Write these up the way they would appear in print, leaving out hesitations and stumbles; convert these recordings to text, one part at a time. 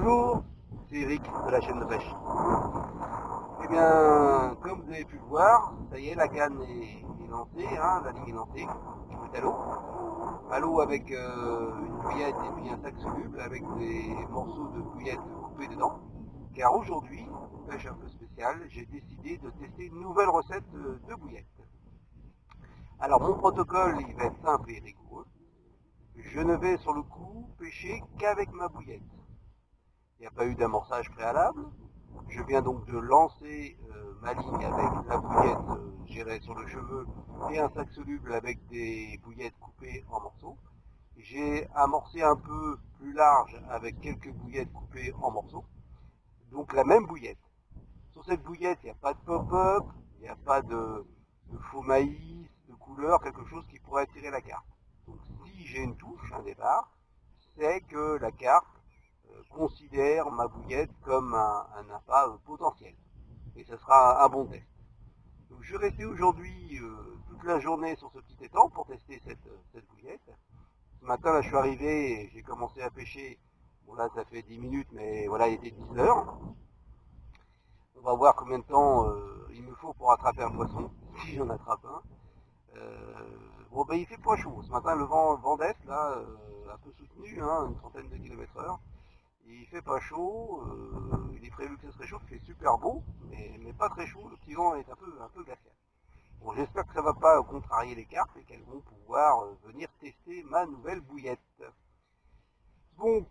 Bonjour, c'est Eric de la chaîne de pêche. Eh bien, comme vous avez pu le voir, ça y est, la canne est lancée, hein, la ligne est lancée. Je mets à l'eau avec une bouillette et puis un sac soluble avec des morceaux de bouillette coupés dedans. Car aujourd'hui, pêche un peu spéciale, j'ai décidé de tester une nouvelle recette de bouillette. Alors mon protocole, il va être simple et rigoureux. Je ne vais sur le coup pêcher qu'avec ma bouillette. Il n'y a pas eu d'amorçage préalable. Je viens donc de lancer ma ligne avec la bouillette gérée sur le cheveu et un sac soluble avec des bouillettes coupées en morceaux. J'ai amorcé un peu plus large avec quelques bouillettes coupées en morceaux. Donc la même bouillette. Sur cette bouillette, il n'y a pas de pop-up, il n'y a pas de faux maïs, de couleur, quelque chose qui pourrait attirer la carpe. Donc si j'ai une touche, un départ, c'est que la carpe considère ma bouillette comme un appât potentiel. Et ce sera un bon test. Donc je vais rester aujourd'hui toute la journée sur ce petit étang pour tester cette bouillette. Ce matin, là, je suis arrivé et j'ai commencé à pêcher. Bon là, ça fait 10 minutes, mais voilà, il était 10 heures. On va voir combien de temps il me faut pour attraper un poisson, si j'en attrape un. Bon, ben, il fait pas chaud. Ce matin, le vent d'est, là, un peu soutenu, hein, une trentaine de km/h. Il fait pas chaud, il est prévu que ce se réchauffe, il fait super beau, mais pas très chaud, le petit vent est un peu glacial. Bon, j'espère que ça va pas contrarier les carpes et qu'elles vont pouvoir venir tester ma nouvelle bouillette. Donc,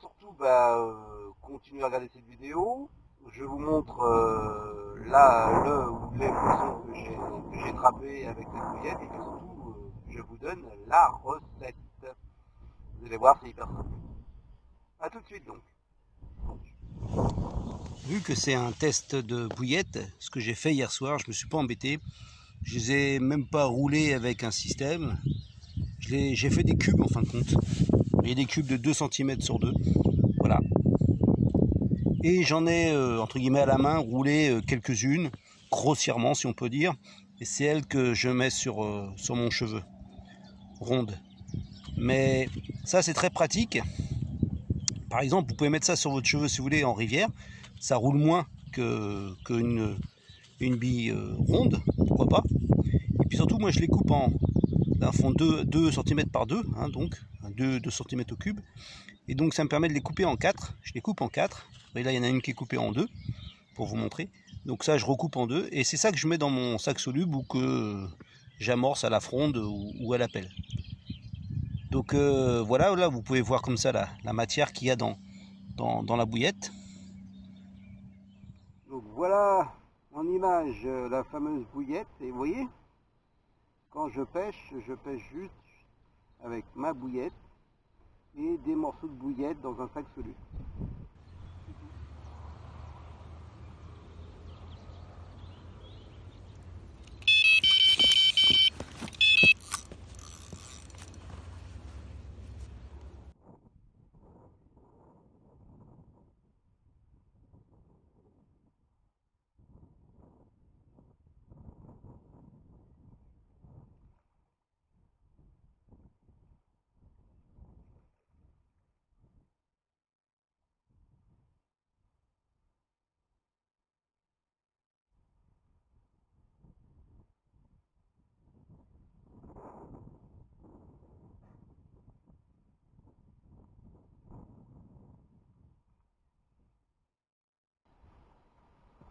surtout, continuez à regarder cette vidéo. Je vous montre là le ou les poissons que j'ai attrapés avec cette bouillette et puis surtout, je vous donne la recette. Vous allez voir, c'est hyper simple. A tout de suite donc. Vu que c'est un test de bouillette, ce que j'ai fait hier soir, je me suis pas embêté. Je les ai même pas roulés avec un système. J'ai fait des cubes en fin de compte. Il y a des cubes de 2 cm sur 2. Voilà. Et j'en ai, entre guillemets, à la main, roulé quelques-unes, grossièrement si on peut dire. Et c'est elles que je mets sur mon cheveu, ronde. Mais ça c'est très pratique. Par exemple, vous pouvez mettre ça sur votre cheveu si vous voulez en rivière. Ça roule moins qu'une bille ronde, pourquoi pas. Et puis surtout, moi je les coupe d'un fond 2 cm par 2, hein, donc 2 cm au cube. Et donc ça me permet de les couper en 4. Je les coupe en 4. Et là, il y en a une qui est coupée en 2, pour vous montrer. Donc ça, je recoupe en 2. Et c'est ça que je mets dans mon sac soluble ou que j'amorce à la fronde ou à la pelle. Donc voilà, là vous pouvez voir comme ça la matière qu'il y a dans la bouillette. Donc voilà en image la fameuse bouillette. Et vous voyez, quand je pêche juste avec ma bouillette et des morceaux de bouillette dans un sac soluble.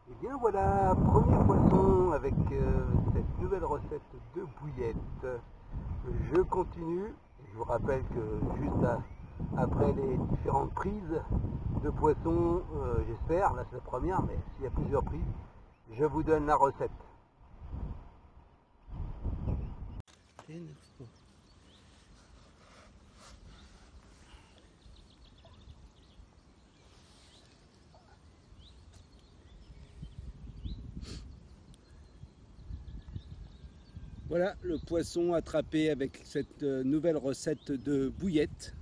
Et bien voilà, premier poisson avec cette nouvelle recette de bouillette. Je continue. Je vous rappelle que juste après les différentes prises de poissons, j'espère, là c'est la première, mais s'il y a plusieurs prises, je vous donne la recette. Voilà le poisson attrapé avec cette nouvelle recette de bouillette.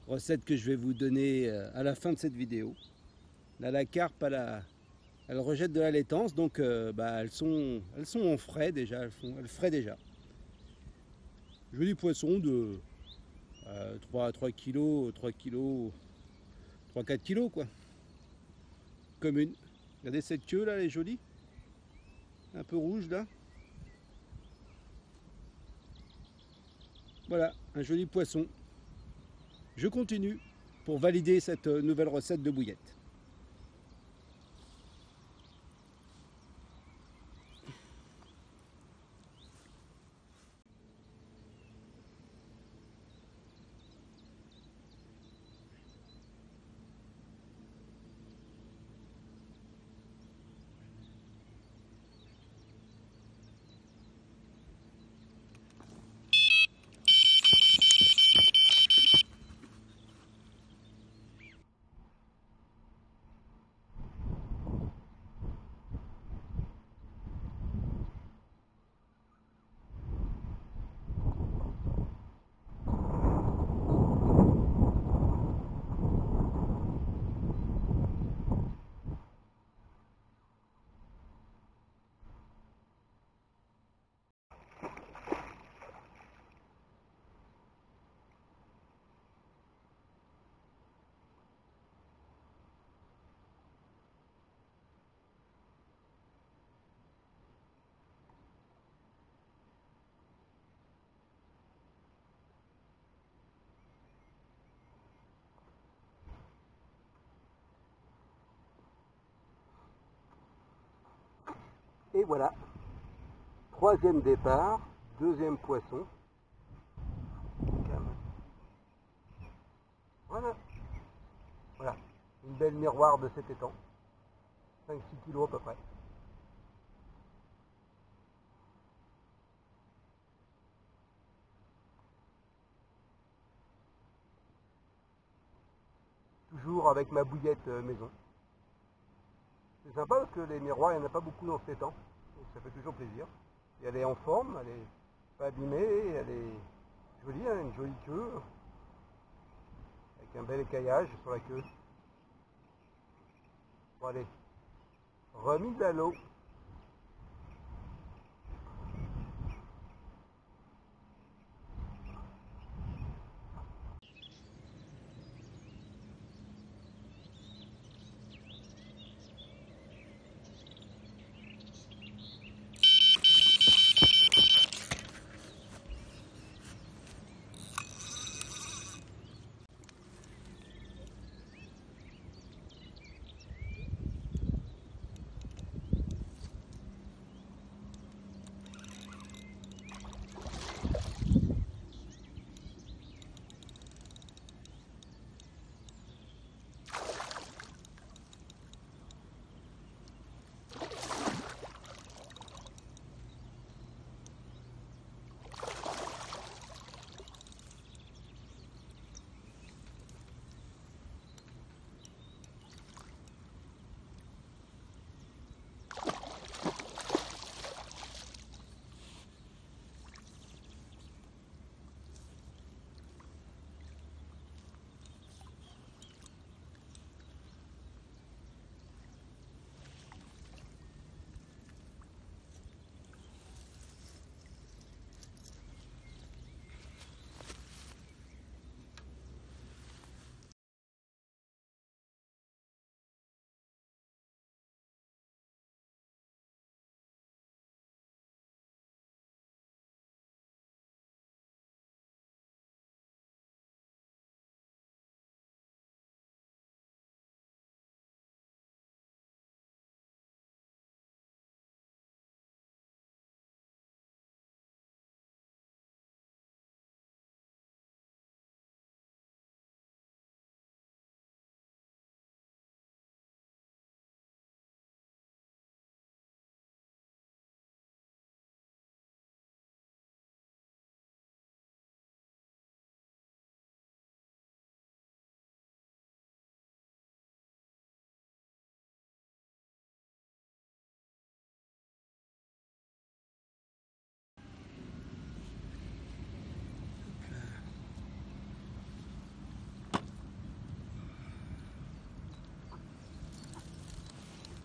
Recette que je vais vous donner à la fin de cette vidéo. Là, la carpe, elle rejette de la laitance, donc elles sont en frais déjà, elles fraient déjà. Joli poisson de 3 kilos, 3 kilos, 3-4 kilos quoi. Commune. Regardez cette queue là, elle est jolie. Un peu rouge là. Voilà, un joli poisson. Je continue pour valider cette nouvelle recette de bouillette. Et voilà, troisième départ, deuxième poisson. Voilà, voilà, une belle miroir de cet étang, 5-6 kilos à peu près. Toujours avec ma bouillette maison. C'est sympa parce que les miroirs, il n'y en a pas beaucoup dans cet étang, donc ça fait toujours plaisir. Et elle est en forme, elle est pas abîmée, elle est jolie, hein, une jolie queue, avec un bel écaillage sur la queue. Bon allez, remise à l'eau.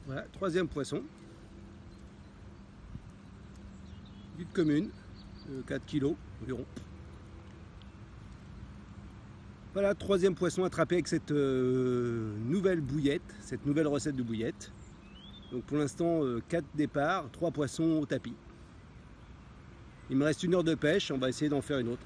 Voilà, troisième poisson. Lutte commune, 4 kilos environ. Voilà, troisième poisson attrapé avec cette nouvelle bouillette, cette nouvelle recette de bouillette. Donc pour l'instant, 4 départs, 3 poissons au tapis. Il me reste 1 heure de pêche, on va essayer d'en faire une autre.